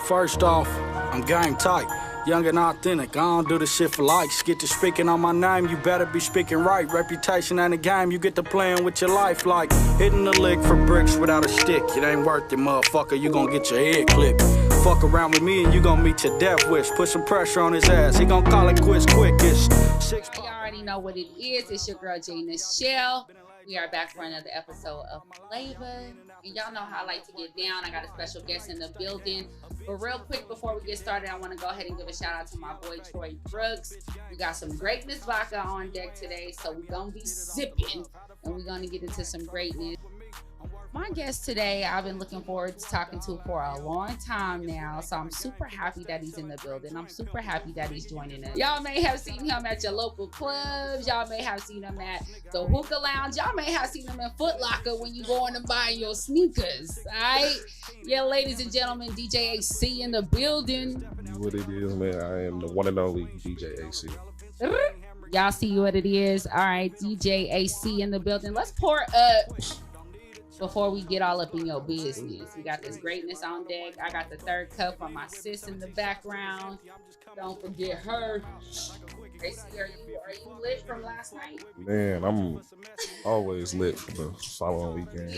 First off, I'm gang tight, young and authentic. I don't do the shit for likes. Get to speaking on my name, you better be speaking right. Reputation ain't a game, you get to playing with your life like hitting the lick for bricks without a stick. It ain't worth it, motherfucker, you gon' get your head clipped. Fuck around with me and you gon' meet your death wish. Put some pressure on his ass, he gon' call it quits quick. It's six. You already know what it is. It's your girl J.NICHELLE. We are back for another episode of Flavor. And y'all know how I like to get down. I got a special guest in the building. But real quick, before we get started, I want to go ahead and give a shout out to my boy Troy Brooks. We got some greatness vodka on deck today. So we're going to be sipping. And we're going to get into some greatness. My guest today, I've been looking forward to talking to for a long time now. So I'm super happy that he's in the building. I'm super happy that he's joining us. Y'all may have seen him at your local clubs. Y'all may have seen him at the hookah lounge. Y'all may have seen him in Foot Locker when you going and buying your sneakers. All right? Yeah, ladies and gentlemen, DJ AC in the building. What it is, man. I am the one and only DJ AC. Y'all see what it is. All right, DJ AC in the building. Let's pour up. Before we get all up in your business, we got this greatness on deck. I got the third cup from my sis in the background. Don't forget her. Tracy, are you lit from last night? Man, I'm always lit for the following weekend.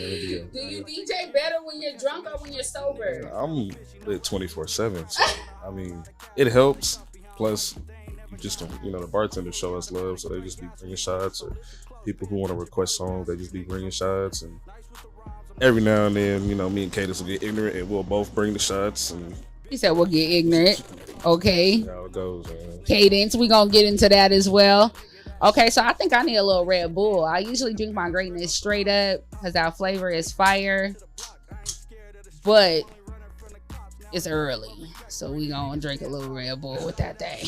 Do you DJ better when you're drunk or when you're sober? Man, I'm lit 24/7. So, I mean, it helps. Plus, you just don't, the bartenders show us love, so they just be bringing shots, or people who want to request songs, they just be bringing shots, and every now and then, me and Cadence will get ignorant and we'll both bring the shots. And he said we'll get ignorant. Okay. How it goes, man. Cadence, we're going to get into that as well. Okay, so I think I need a little Red Bull. I usually drink my greatness straight up because our flavor is fire. But it's early, so we going to drink a little Red Bull with that day.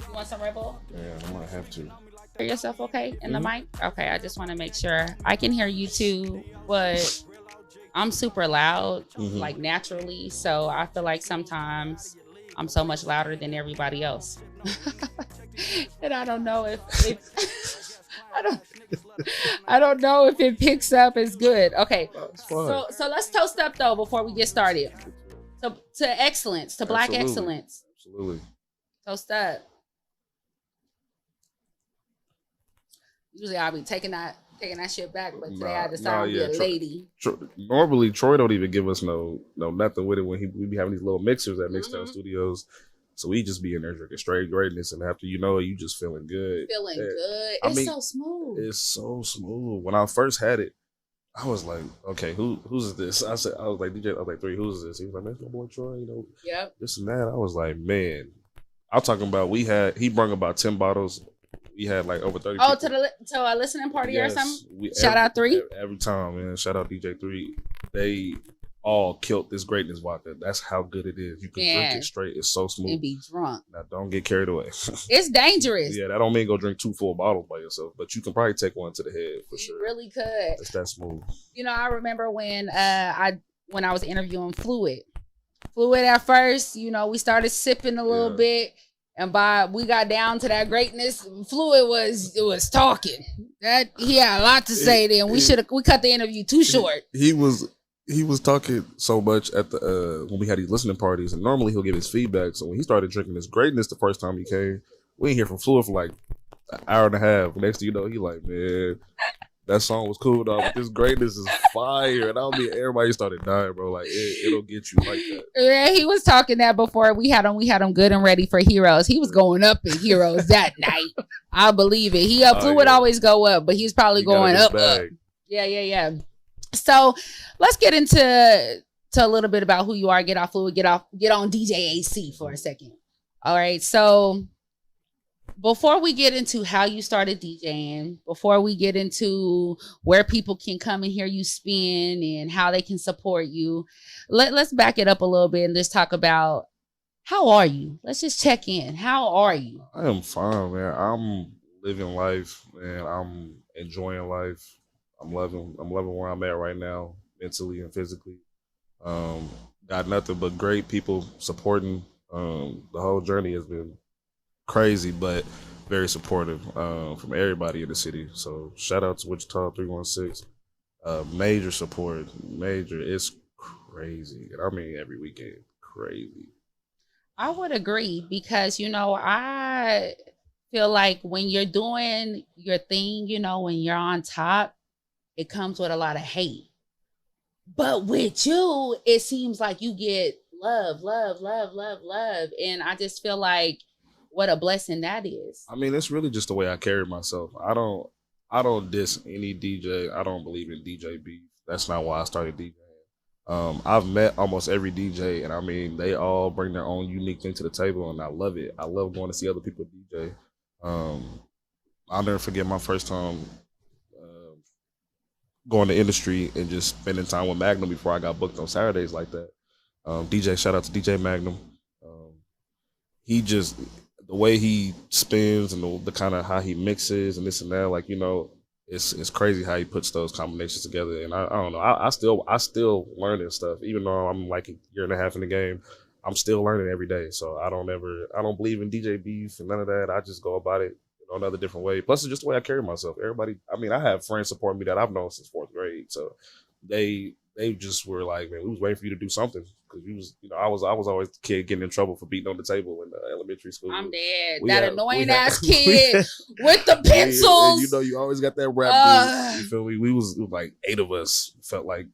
You want some Red Bull? Yeah, I might have to. Hear yourself okay in the mic? Okay, I just want to make sure I can hear you too, but I'm super loud, like naturally, so I feel like sometimes I'm so much louder than everybody else. And I don't know if I don't know if it picks up as good. Okay, so let's toast up though before we get started. To excellence, to Black excellence. Absolutely. Toast up. Usually I'll be taking that shit back, but today I decided to be a lady. Normally Troy don't even give us no nothing with it when we be having these little mixers at Mixdown Studios. So we just be in there drinking straight greatness, and after you just feeling good. Good. It's so smooth. It's so smooth. When I first had it, I was like, okay, who's this? I was like, DJ, I was like, 3, who's this? He was like, man, my boy Troy, Yep. This and that. I was like, man. I'm talking about he brought about 10 bottles. We had like over 30 people. To a listening party or something? Shout out 3? Every time, man. Shout out DJ 3. They all killed this greatness vodka. That's how good it is. You can drink it straight. It's so smooth. And be drunk. Now, don't get carried away. It's dangerous. Yeah, that don't mean go drink 2 full bottles by yourself, but you can probably take one to the head for sure. You really could. It's that smooth. I remember when I was interviewing Fluid at first, we started sipping a little bit. And we got down to that greatness, Fluid was talking. That he had a lot to say then. We cut the interview too short. He was talking so much at the when we had these listening parties, and normally he'll give his feedback. So when he started drinking this greatness the first time he came, we didn't hear from Fluid for like an hour and a half. Next thing you know, he like, man, that song was cool, dog, but this greatness is fire. And everybody started dying, bro. Like, it'll get you like that. Yeah, he was talking that before we had him good and ready for Heroes. He was going up in Heroes that night. I believe it. Fluid always go up, but he's probably going up. Yeah. So let's get into a little bit about who you are. Get off Fluid, get on DJ AC for a second. All right, so before we get into how you started DJing, before we get into where people can come and hear you spin and how they can support you, let's back it up a little bit and just talk about how are you? Let's just check in. How are you? I am fine, man. I'm living life, man. I'm enjoying life. I'm loving where I'm at right now, mentally and physically. Got nothing but great people supporting. The whole journey has been crazy, but very supportive from everybody in the city. So shout out to Wichita 316. Major support, major. It's crazy. And I mean every weekend, crazy. I would agree because, I feel like when you're doing your thing, when you're on top, it comes with a lot of hate. But with you, it seems like you get love, love, love, love, love. And I just feel like what a blessing that is. I mean, it's really just the way I carry myself. I don't diss any DJ. I don't believe in DJ beef. That's not why I started DJing. I've met almost every DJ, and I mean, they all bring their own unique thing to the table, and I love it. I love going to see other people DJ. I'll never forget my first time going to industry and just spending time with Magnum before I got booked on Saturdays like that. Shout out to DJ Magnum. He just, the way he spins and the kind of how he mixes and this and that, like, it's crazy how he puts those combinations together. And I don't know, I still learning stuff, even though I'm like a year and a half in the game. I'm still learning every day. So I don't believe in DJ beef and none of that. I just go about it another different way. Plus, it's just the way I carry myself. Everybody, I mean, I have friends supporting me that I've known since 4th grade. So they just were like, man, we was waiting for you to do something. Because you was, I was always the kid getting in trouble for beating on the table in elementary school. I'm dead. That annoying ass kid with the pencils. And you always got that rap group. You feel me? It was like 8 of us. Felt like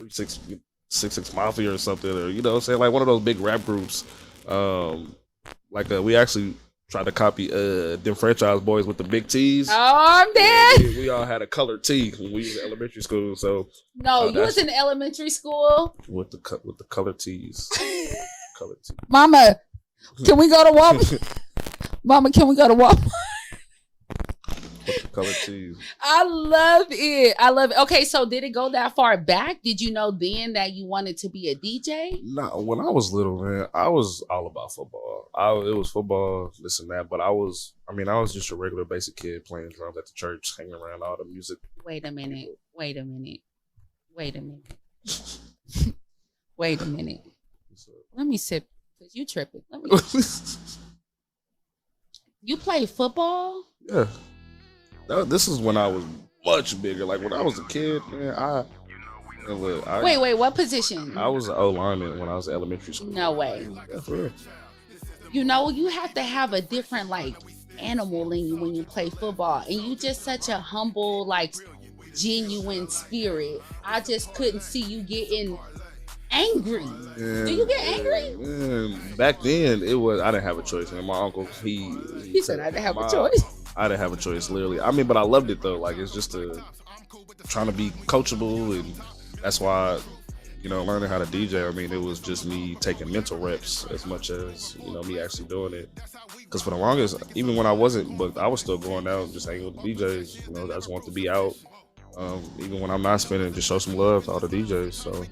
6 Mafia or something, or what I'm saying, like one of those big rap groups. We actually tried to copy them Franchise Boys with the big T's. Oh, I'm dead. We all had a colored tee when we was in elementary school. So no, you was in elementary school with the colored tees. Colored tees. Mama, can we go to Walmart? Mama, can we go to Walmart? With the colored tees. I love it. Okay, so did it go that far back? Did you know then that you wanted to be a DJ? No, when I was little, man, I was all about football. It was football, this and that. But I was just a regular basic kid playing drums at the church, hanging around all the music. Wait a minute. Wait a minute. Let me sip, because you tripping. You play football? Yeah. This is when I was much bigger. Like when I was a kid, man, Wait, what position? I was an O-lineman when I was in elementary school. No way. Yeah, for real. You have to have a different animal in you when you play football, and you just such a humble, genuine spirit. I just couldn't see you getting angry. Yeah, do you get angry? Man, back then I didn't have a choice. And my uncle, he said I didn't have a choice. I didn't have a choice, literally. I mean, but I loved it though. Like it's just trying to be coachable, and that's why learning how to DJ. I mean, it was just me taking mental reps as much as me actually doing it. Because for the longest, even when I wasn't booked, I was still going out, just hanging with the DJs. I just wanted to be out. Even when I'm not spinning, just show some love to all the DJs. So,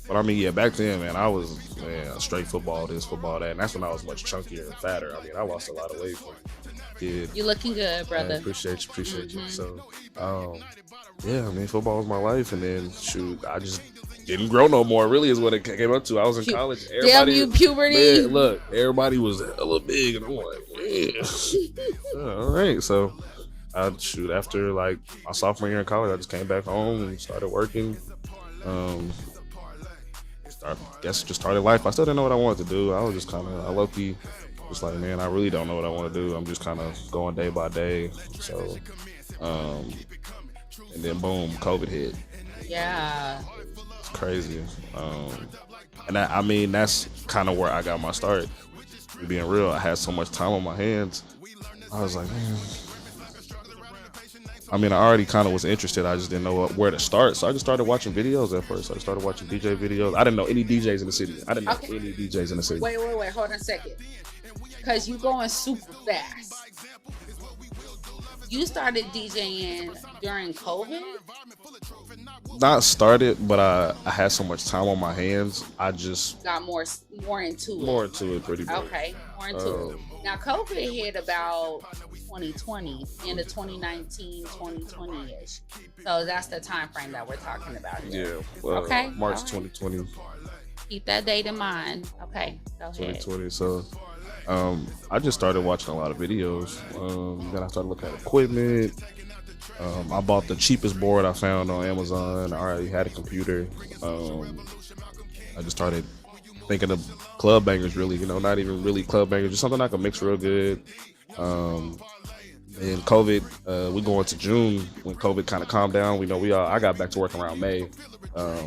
but I mean, yeah, back then, man, I was straight football this, football that, and that's when I was much chunkier and fatter. I mean, I lost a lot of weight from kid. You looking good, brother. Man, appreciate you. So, yeah, I mean, football was my life, and then shoot, I just didn't grow no more. Really, is what it came up to. I was in college. Damn you, puberty! Man, look, everybody was a little big, and I'm like, yeah. All right, so. After my sophomore year in college, I just came back home and started working. Just started life. I still didn't know what I wanted to do. I was just kind of, low-key, just like, man, I really don't know what I want to do. I'm just kind of going day by day. So, and then boom, COVID hit. Yeah. It's crazy. And that's kind of where I got my start. Being real, I had so much time on my hands. I was like, man. I mean, I already kind of was interested. I just didn't know where to start. So I just started watching videos at first. I started watching DJ videos. I didn't know any DJs in the city. Wait, hold on a second. Because you going super fast. You started DJing during COVID? Not started, but I had so much time on my hands. I just got more into it. More into it, pretty much. Okay, more into it. Now, COVID hit about 2020, into 2019, 2020-ish. So that's the time frame that we're talking about here. Yeah. Okay. March 2020. Keep that date in mind. Okay, go ahead. 2020. So I just started watching a lot of videos. Then I started looking at equipment. I bought the cheapest board I found on Amazon. I already had a computer. I just started thinking of club bangers, really. Not even really club bangers, just something I could mix real good. Um, and COVID, we go into June when COVID kind of calmed down. I got back to work around May.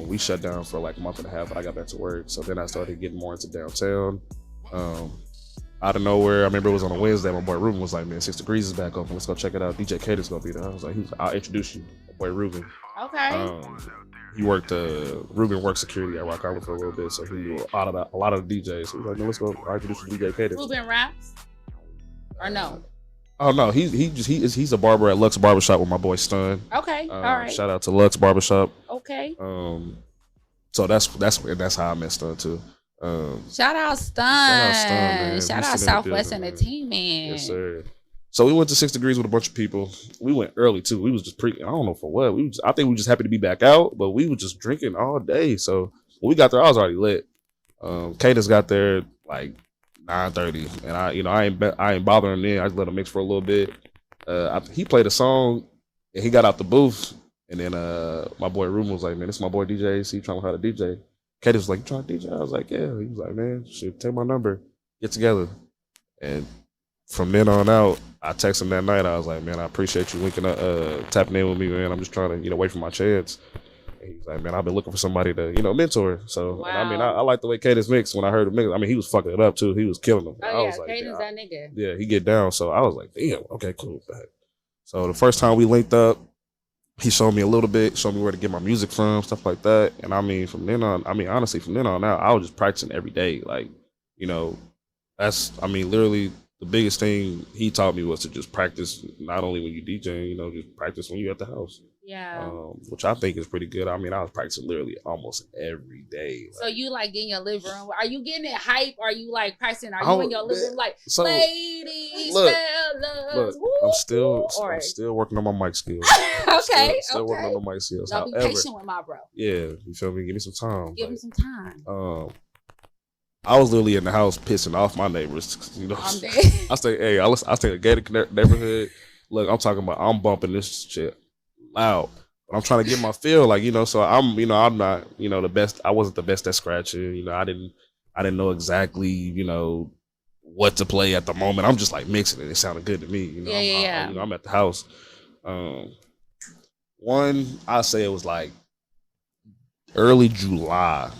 We shut down for like a month and a half, but I got back to work. So then I started getting more into downtown. Out of nowhere, I remember it was on a Wednesday. My boy Ruben was like, "Man, 6 Degrees is back open. Let's go check it out. DJ Kaden's gonna be there." I was like, "I'll introduce you." My boy Ruben. Okay. He worked. Ruben worked security at Rock Island for a little bit, so he knew a lot of the DJs. So he was like, "No, let's go. I'll introduce you to DJ Kaden." Ruben raps or no? Oh no, he's a barber at Lux Barbershop with my boy Stun. Okay, all right. Shout out to Lux Barbershop. Okay. So that's how I met Stun too. Shout out Stun. Man. Shout out Southwest Entertainment. Yes, sir. So we went to 6 Degrees with a bunch of people. We went early too. We was just I don't know for what. I think we just happy to be back out, but we were just drinking all day. So when we got there, I was already lit. Cadence got there like 9:30, and I ain't bothering him then. I just let him mix for a little bit. He played a song, and he got out the booth, and then my boy Ruben was like, "Man, this is my boy DJ. He trying to learn how to DJ." Cadence was like, "You trying to DJ?" I was like, "Yeah." He was like, "Man, shit, take my number, get together." And from then on out, I texted him that night. I was like, "Man, I appreciate you linking up, tapping in with me, man. I'm just trying to, wait for my chance." And he's like, "Man, I've been looking for somebody to, mentor." So, wow. And I like the way Cadence mixed when I heard him mix. I mean, he was fucking it up too. He was killing them. Oh, I yeah, was like, Cadence that nigga. Yeah, he get down. So I was like, damn, okay, cool. So the first time we linked up, he showed me a little bit, showed me where to get my music from, stuff like that. And I mean, honestly, from then on out, I was just practicing every day. Like, literally the biggest thing he taught me was to just practice, not only when you DJing, just practice when you're at the house. Yeah. Which I think is pretty good. I mean, I was practicing literally almost every day. So you like in your living room? Are you getting it hype? Are you like practicing? Are you in your living room like, ladies, fellas? I'm still working on my mic skills. Okay. Still working on my mic skills. Don't be patient with my bro. Yeah, you feel me? Give me some time. Give him some time. I was literally in the house pissing off my neighbors. I'm dead. I stay in a gated neighborhood. Look, I'm talking about I'm bumping this shit loud, but I'm trying to get my feel, so I'm not the best. I wasn't the best at scratching. I didn't know exactly what to play at the moment. I'm just like mixing it. It sounded good to me. Yeah. I'm at the house. I say it was like early July.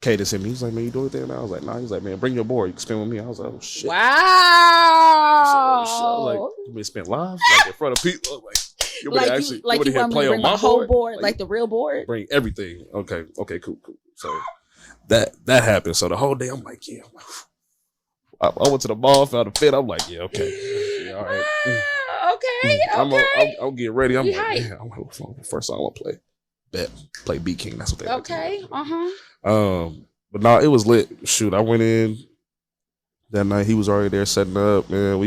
Cadence hit me. He's like, "Man, you do anything now?" I was like, "Nah." He's like, "Man, bring your board. You can spin with me." I was like, "Oh shit!" Wow. I was like, "You may spin live, like in front of people." I was like, you want me to bring my whole board, like the real board? Bring everything. Okay, cool. So that happened. So the whole day, I'm like, yeah. I went to the mall, found a fit. I'm like, yeah, okay, yeah, all right. Okay. I'm getting ready. I'm like, hype. yeah. I'm like, first song I want to play. Play Beat King. That's what they. Okay. But no, it was lit. Shoot, I went in that night. He was already there setting up. Man,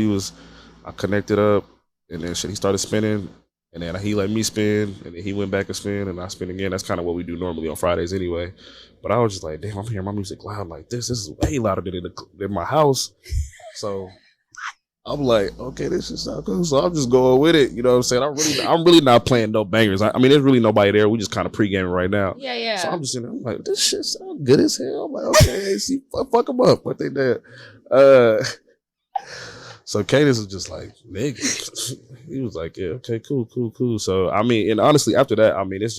I connected up, and then he started spinning, and then he let me spin, and then he went back and spin, and I spin again. That's kind of what we do normally on Fridays anyway. But I was just like, damn, I'm hearing my music loud like this. This is way louder than my house. So I'm like, okay, this is so cool. So I'm just going with it. You know what I'm saying? I'm really not playing no bangers. I mean, there's really nobody there. We just kind of pre-gaming right now. Yeah. So I'm just in there. I'm like, this shit sounds good as hell. I'm like, okay, see, fuck them up. What they did. So Cadence was just like, nigga. He was like, yeah, okay, cool. So I mean, and honestly, after that, I mean, that's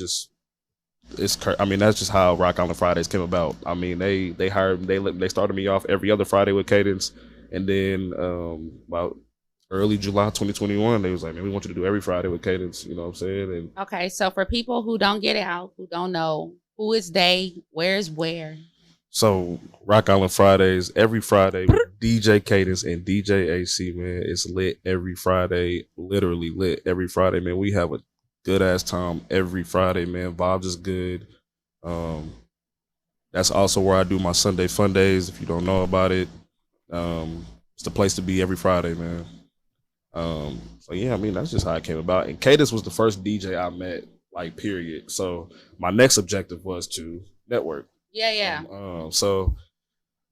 just how Rock Island Fridays came about. I mean, they started me off every other Friday with Cadence. And then about early July 2021, they was like, "Man, we want you to do every Friday with Cadence." You know what I'm saying? And okay, so for people who don't get it out, who don't know, who is they? Where's where? So Rock Island Fridays, every Friday with DJ Cadence and DJ AC, man. It's lit every Friday, literally lit every Friday, man. We have a good ass time every Friday, man. Vibes is good. That's also where I do my Sunday Fun Days. If you don't know about it. It's the place to be every Friday, man. So yeah, I mean, that's just how it came about. And Cadence was the first DJ I met, like, period. So my next objective was to network. Yeah. So,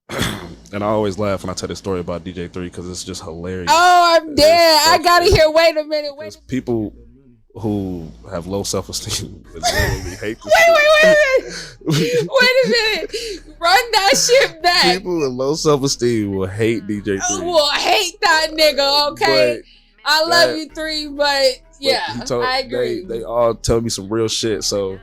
and I always laugh when I tell the story about DJ3 because it's just hilarious. Oh, I'm dead. I gotta hear. Wait a minute. People who have low self-esteem literally hate this. Wait a a minute. Run that shit back. People with low self-esteem will hate DJ 3. Will hate that nigga, okay? But I love you, 3, but yeah, I agree. They all tell me some real shit. So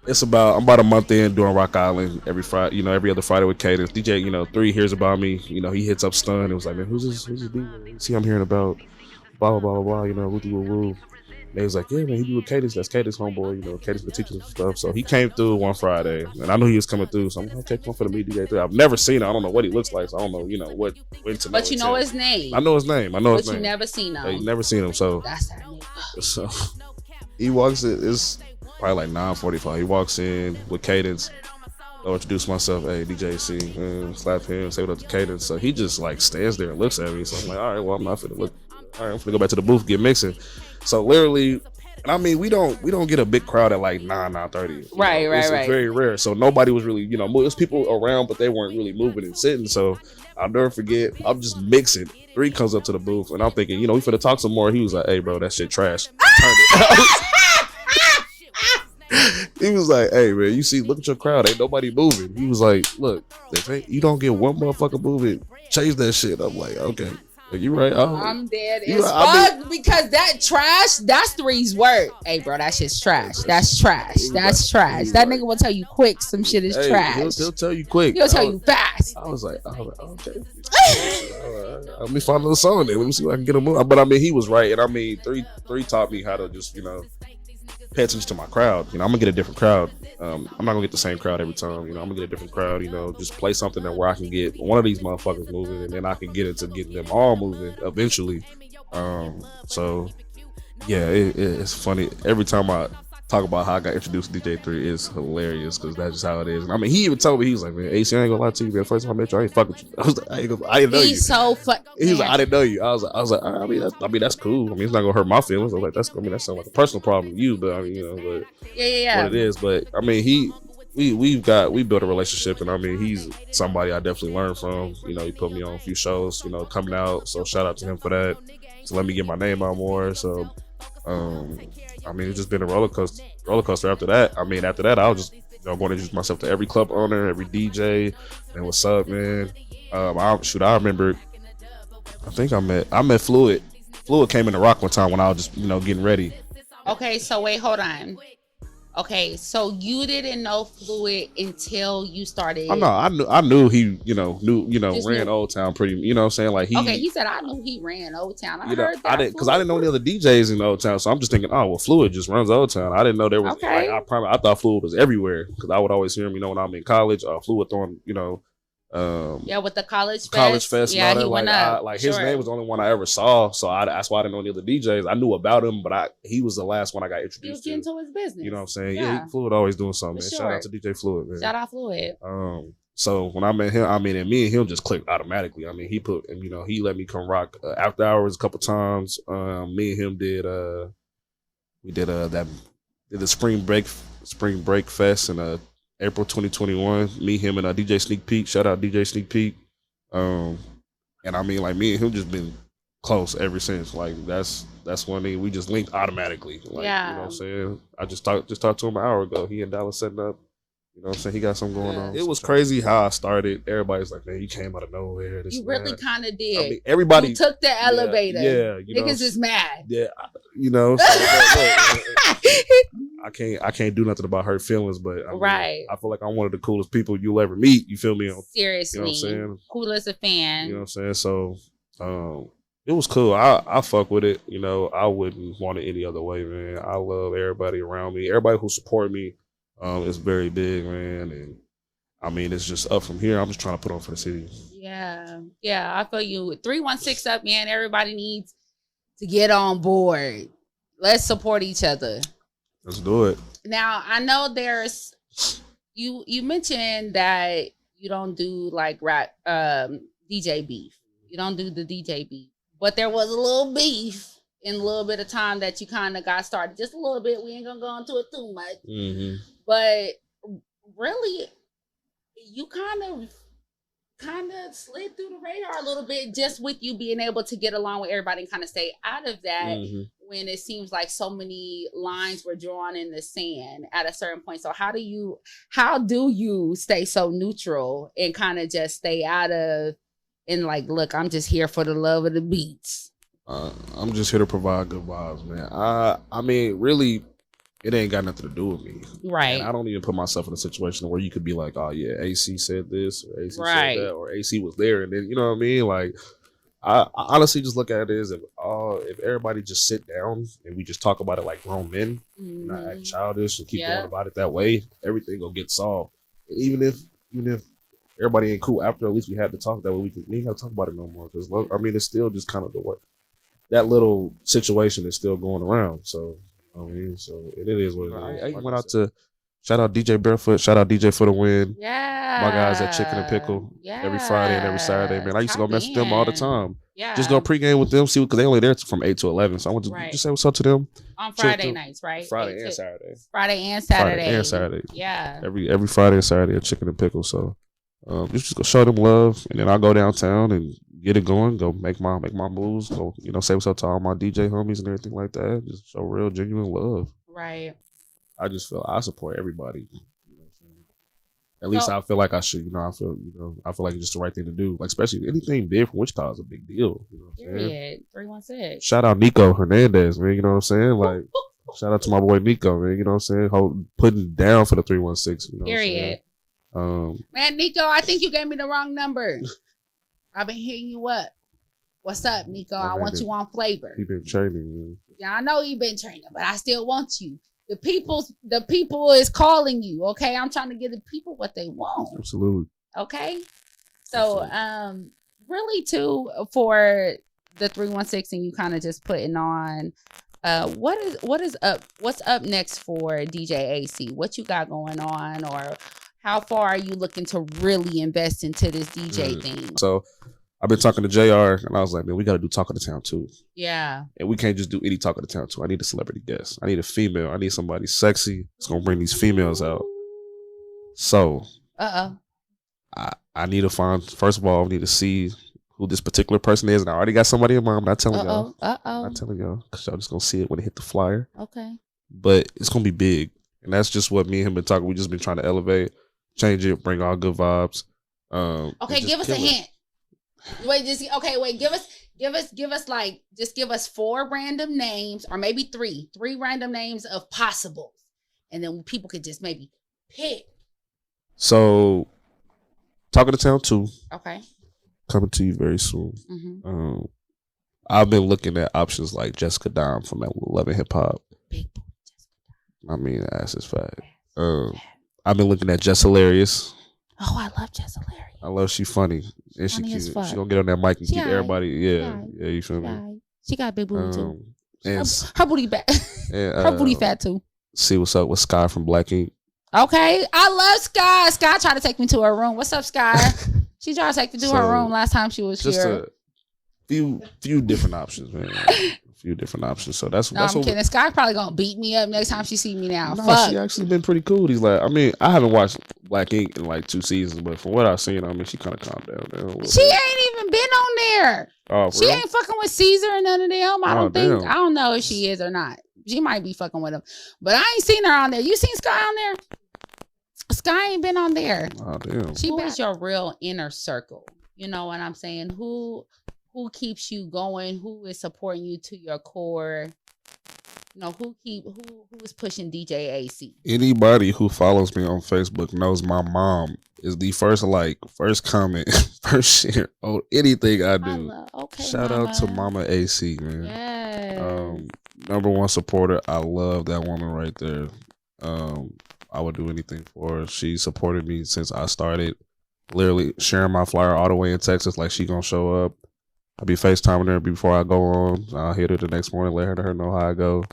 I'm about a month in doing Rock Island every Friday, every other Friday with Cadence. DJ, 3 hears about me. He hits up Stun. It was like, man, who's this DJ? See, I'm hearing about blah, blah, blah, blah, woo, woo, woo. And they was like, yeah, man, he do with Cadence. That's Cadence homeboy, Cadence the teachers and stuff. So he came through one Friday, and I knew he was coming through. So I'm like, okay, come for the meet DJ 3. I've never seen him. I don't know what he looks like. So I don't know, what to know. But you know his name. I know his name. But you never seen him. I never seen him. So that's that nigga. So he walks in. It's probably like 9:45. He walks in with Cadence. I'll introduce myself. Hey, DJ C. Slap him. Say what up to Cadence. So he just like stands there and looks at me. So I'm like, all right, well, I'm not finna look. All right, I'm finna go back to the booth, get mixing. So literally, and I mean, we don't get a big crowd at like 9:30. Right. It's very rare. So nobody was really, there's people around, but they weren't really moving and sitting. So I'll never forget. I'm just mixing. 3 comes up to the booth, and I'm thinking, we finna talk some more. He was like, hey, bro, that shit trash. Turn it. He was like, hey, man, look at your crowd. Ain't nobody moving. He was like, look, if you don't get one motherfucker moving, change that shit. I'm like, okay. You right. I'm dead as fuck because that trash, that's 3's word. Hey, bro, that shit's trash. That's trash. That's trash. That nigga will tell you quick some shit is trash. He'll tell you quick. He'll tell you fast. I was like, okay. Let me find another song there. Let me see if I can get him moving. But I mean, he was right. And I mean, 3 taught me how to just, pay attention to my crowd. I'm gonna get a different crowd. I'm not gonna get the same crowd every time. I'm gonna get a different crowd. Just play something where I can get one of these motherfuckers moving, and then I can get into getting them all moving eventually. So yeah, it's funny every time I talk about how I got introduced to DJ 3. It's hilarious because that's just how it is. And I mean, he even told me, he was like, man, AC, I ain't gonna lie to you, man. First time I met you, I ain't fucking with you. I was like, I didn't know you. He's so funny. He was like, I didn't know you. I was like, I mean, that's cool. I mean, it's not gonna hurt my feelings. I was like, that sounds like a personal problem to you, but I mean, but yeah, what it is. But I mean, we built a relationship, and I mean, he's somebody I definitely learned from. He put me on a few shows, coming out. So shout out to him for that. To let me get my name out more. So, I mean, it's just been a roller coaster after that. I mean, after that, I was just going to introduce myself to every club owner, every DJ, and what's up, man. I remember. I think I met Fluid. Fluid came in the Rock one time when I was just getting ready. Okay, so wait, hold on. Okay, so you didn't know Fluid until you started. Oh, no, I knew he, ran Old Town pretty. You know what I'm saying? Like he said I knew he ran Old Town. I heard that. Because I didn't know any other DJs in Old Town, so I'm just thinking, oh well, Fluid just runs Old Town. I didn't know there was. Okay. Like, I thought Fluid was everywhere because I would always hear him. When I'm in college, Fluid throwing, with the college fest, yeah, and all he went that. up. His name was the only one I ever saw, so that's why I didn't know any other DJs. I knew about him, but he was the last one I got introduced to. He was into his business. You know what I'm saying? Yeah, Fluid always doing something. Man. Shout out to DJ Fluid, man. Shout out Fluid. So when I met him, and me and him just clicked automatically. I mean, he let me come rock after hours a couple times. Me and him did the spring break fest in April 2021. Me, him, and DJ Sneak Peek. Shout out DJ Sneak Peek. And I mean, like, me and him just been close ever since. Like, that's one thing. We just linked automatically. Like, yeah. You know what I'm saying? I just talked to him an hour ago. He and Dallas setting up. You know what I'm saying? He got something going on. It was crazy how I started. Everybody's like, man, you came out of nowhere. You really kind of did. I mean, everybody. You took the elevator. Yeah. Niggas is mad. Yeah. So, I can't do nothing about hurt feelings, but I feel like I'm one of the coolest people you'll ever meet. You feel me? Seriously. You know what I'm saying? Cool as a fan. You know what I'm saying? So, it was cool. I fuck with it. I wouldn't want it any other way, man. I love everybody around me. Everybody who support me. It's very big, man, and I mean, it's just up from here. I'm just trying to put on for the city. Yeah, I feel you. With 316 up, man, everybody needs to get on board. Let's support each other. Let's do it. Now, I know there's you mentioned that you don't do like rap DJ beef. You don't do the DJ beef, but there was a little beef in a little bit of time that you kind of got started, just a little bit. We ain't gonna go into it too much. Mm-hmm. But really, you kind of slid through the radar a little bit just with you being able to get along with everybody and kind of stay out of that when it seems like so many lines were drawn in the sand at a certain point. So how do you stay so neutral and kind of just stay out of and like, look, I'm just here for the love of the beats. I'm just here to provide good vibes, man. I mean, really, it ain't got nothing to do with me. Right. And I don't even put myself in a situation where you could be like, oh yeah, AC said this, or AC right. said that, or AC was there, and then you know what I mean? Like, I honestly just look at it as if everybody just sit down and we just talk about it like grown men, not act childish and keep going about it that way, everything will get solved. Even if everybody ain't cool after, at least we had to talk that way. We ain't got to talk about it no more because I mean it's still just kind of the way that little situation is still going around. So I mean, so it is what it is. I went out to shout out DJ Barefoot, shout out DJ for the win. Yeah, my guys at Chicken and Pickle every Friday and every Saturday. Man, I used to go mess with them all the time. Yeah, just go pregame with them, see because they only there from 8 to 11. So I want to just say what's up to them on Friday nights, right? Friday and Saturday. Friday and Saturday. Friday and Saturday. Yeah, every Friday and Saturday at Chicken and Pickle. So just go show them love, and then I'll go downtown and get it going. Go make my moves. Go say what's up to all my DJ homies and everything like that. Just show real genuine love. Right. I just feel I support everybody. At least I feel like I should. I feel like it's just the right thing to do. Like especially anything big from Wichita is a big deal. Period. 316. Shout out Nico Hernandez, man. You know what I'm saying? Like shout out to my boy Nico, man. You know what I'm saying? Putting it down for the 316. Period. Man, Nico, I think you gave me the wrong number. I've been hitting you up. What's up, Nico? I want you on Flavor. He been training, man. Yeah, I know you've been training, but I still want you. The people is calling you, okay? I'm trying to give the people what they want. Absolutely. Okay? So, really too, for the 316 and you kind of just putting on, what's up next for DJ AC? What you got going on, or how far are you looking to really invest into this DJ thing? So I've been talking to JR, and I was like, man, we got to do Talk of the Town too. Yeah. And we can't just do any Talk of the Town too. I need a celebrity guest. I need a female. I need somebody sexy that's going to bring these females out. So. I need to find, first of all, I need to see who this particular person is. And I already got somebody in mind. I'm not telling y'all. I'm not telling y'all because y'all just going to see it when it hit the flyer. Okay. But it's going to be big. And that's just what me and him been talking. We just been trying to elevate, change it, bring all good vibes. Okay, give us a hint. Give us 4 random names, or maybe 3 random names of possibles, and then people could just maybe pick. So, Talk of the Town 2. Okay. Coming to you very soon. Mm-hmm. I've been looking at options like Jessica Dime from Love and Hip Hop. Big boy Jessica. I mean, that's his fact. I've been looking at Jess Hilarious. Oh, I love Jess Hilarious. I love she funny. And she cute. She gonna get on that mic and keep everybody. Yeah, you feel me? She got a big booty too. And her booty fat. Her booty fat too. See what's up with Sky from Black Ink. Okay, I love Sky. Sky tried to take me to her room. What's up, Sky? She tried to take me to her room last time she was here. Just a few different options, man. Few different options. So that's I'm kidding. Sky probably gonna beat me up next time she see me now. No, Fuck. she actually been pretty cool. I mean, I haven't watched Black Ink in like 2 seasons, but from what I've seen, I mean, she kind of calmed down. She ain't even been on there. Oh, she ain't fucking with Caesar and none of them. I don't know if she is or not. She might be fucking with him, but I ain't seen her on there. You seen Sky on there? Sky ain't been on there. Oh damn. Who is your real inner circle? You know what I'm saying? Who keeps you going? Who is supporting you to your core? You know, who is pushing DJ AC? Anybody who follows me on Facebook knows my mom is the first comment, first share on anything I do. Shout out to Mama AC, man. Yes. Number one supporter. I love that woman right there. I would do anything for her. She supported me since I started, literally sharing my flyer all the way in Texas. Like she gonna show up. I'll be FaceTiming her before I go on. I'll hit her the next morning, let her know how I go,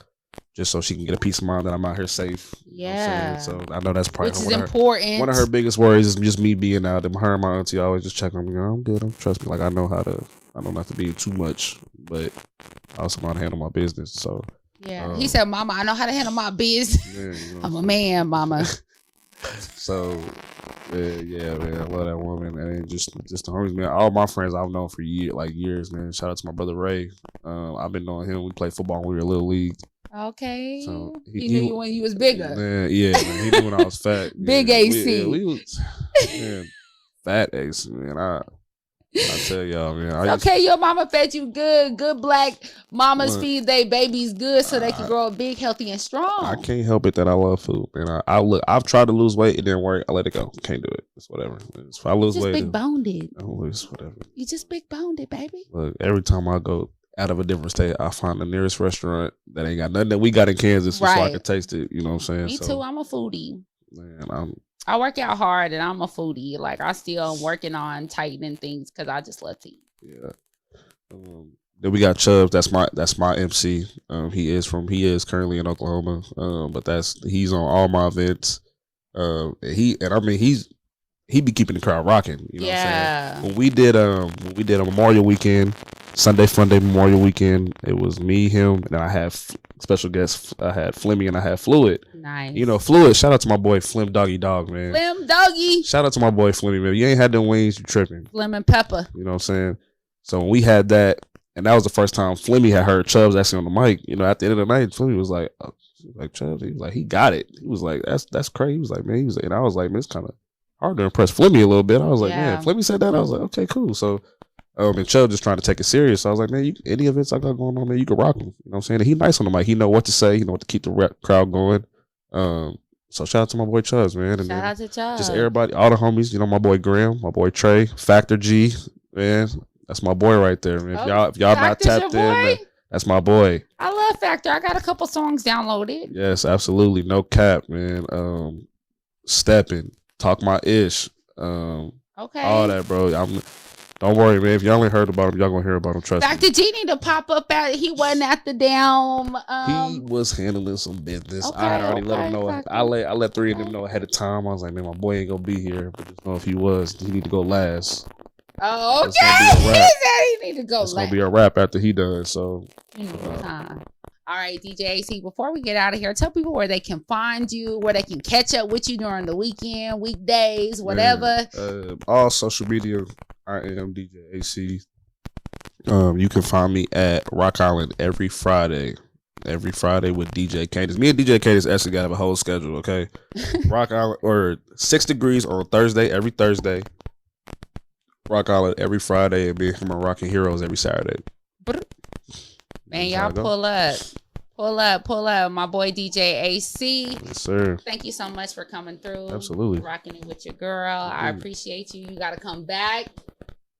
just so she can get a peace of mind that I'm out here safe. Yeah. So I know that's probably important. One of her biggest worries is just me being out. Her and my auntie always just check on me. I'm good. Trust me. Like I know not to be too much, but I also know how to handle my business. So yeah. He said, "Mama, I know how to handle my business. Yeah, I'm a man, Mama." So Yeah, man. I love that woman. And just the homies, man. All my friends I've known for years, man. Shout out to my brother Ray. I've been knowing him. We played football when we were little league. Okay. So he knew you when you was bigger. Man, man. He knew when I was fat. Big AC. We was man, fat AC, man. I tell y'all, man. Okay, your mama fed you good. Good black mamas feed their babies good so they can grow up big, healthy, and strong. I can't help it that I love food, man. I've tried to lose weight, it didn't work. I let it go. Can't do it. It's whatever. If I lose weight, big boned it. Oh, it's whatever. You just big boned it, baby. Look, every time I go out of a different state, I find the nearest restaurant that ain't got nothing that we got in Kansas, so I can taste it. You know what I'm saying? Me too. I'm a foodie. Man, I work out hard and I'm a foodie. Like I still am working on tightening things because I just love to eat. Yeah. Then we got Chubbs. That's my MC. He is currently in Oklahoma. But he's on all my events. He be keeping the crowd rocking. You know what I'm saying? When we did a Memorial Weekend, Sunday Funday Memorial Weekend, it was me, him, and then I had special guests. I had Flemmy and I had Fluid. Nice. You know, Fluid. Shout out to my boy Flim Doggy Dog, man. Flim Doggy. Shout out to my boy Flemmy, man. You ain't had them wings, you tripping. Flim and Pepper. You know what I'm saying? So when we had that, and that was the first time Flemmy had heard Chubbs actually on the mic. You know, at the end of the night, Flemmy was like, Chubbs. He was like, he got it. He was like, that's crazy. He was like, man. And I was like, man, it's kind of hard to impress Flemmy a little bit. I was like, man, Flemmy said that. I was like, okay, cool. So, and Chubb just trying to take it serious. So I was like, man, any events I got going on, man, you can rock him. You know what I'm saying? And he nice on the mic. He know what to say. He know what to keep the crowd going. So shout out to my boy Chubbs, man. And shout out to Chubbs. Just everybody, all the homies. You know, my boy Graham, my boy Trey, Factor G, man. That's my boy right there, man. If y'all not tapped in, that's my boy. I love Factor. I got a couple songs downloaded. Yes, absolutely. No cap, man. Steppin', Talk My Ish. Okay. All that, bro. Don't worry, man. If y'all ain't heard about him, y'all gonna hear about him. Trust me. Factor G need to pop up at. He wasn't at the damn. He was handling some business. I had already let him know. I let three of them know ahead of time. I was like, man, my boy ain't gonna be here. But just know if he was, he need to go last. Oh, okay. He said he need to go last. It's gonna be a wrap after he done. So. All right, DJ AC, before we get out of here, tell people where they can find you, where they can catch up with you during the weekend, weekdays, whatever. All social media, I am DJ AC. You can find me at Rock Island every Friday with DJ Cadence. Me and DJ Cadence actually got to have a whole schedule, okay? Rock Island, or 6 Degrees on Thursday, every Thursday. Rock Island every Friday, and me and him are Rocking Heroes every Saturday. Man, y'all pull up. My boy DJ AC. Yes, sir. Thank you so much for coming through. Absolutely. Rocking it with your girl. I appreciate you. You got to come back.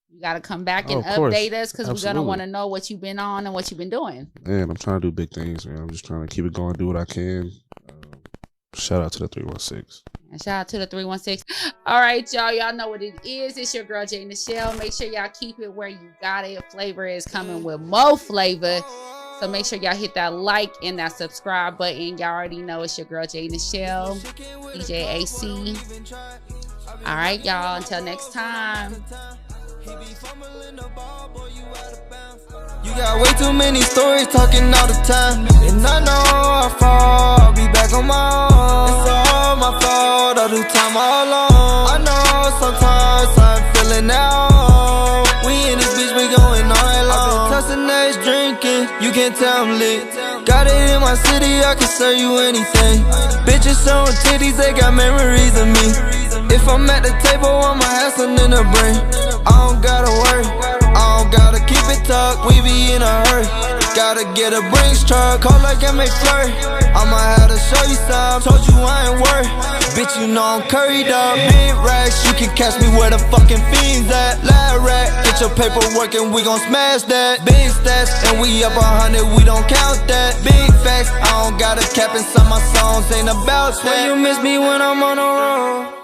You got to come back and update us because we're going to want to know what you've been on and what you've been doing. Man, I'm trying to do big things, man. I'm just trying to keep it going, do what I can. Shout out to the 316. And shout out to the 316. All right, y'all. Y'all know what it is. It's your girl, J.NICHELLE. Make sure y'all keep it where you got it. Flavor is coming with more flavor. So make sure y'all hit that like and that subscribe button. Y'all already know it's your girl, J.NICHELLE, DJ AC. All right, y'all. Until next time. You got way too many stories talking all the time. And I know I fall, I'll be back on my own. It's all my fault, I do time all alone. I know sometimes I'm feeling out. We in this bitch, we going all long. I've been tossing that drinking, you can tell I'm lit. Got it in my city, I can serve you anything. Bitches showing titties, they got memories of me. If I'm at the table, I'ma have something to bring. I don't gotta worry, I don't gotta keep it tucked, we be in a hurry. Gotta get a Brinks truck, call like I make flurry. I'ma have to show you some, told you I ain't worried. Bitch, you know I'm curried up, big racks, you can catch me where the fucking fiends at. Lab rack, get your paperwork and we gon' smash that. Big stats, and we up 100, we don't count that. Big facts, I don't got a cap inside my songs, ain't about that. When you miss me when I'm on the road,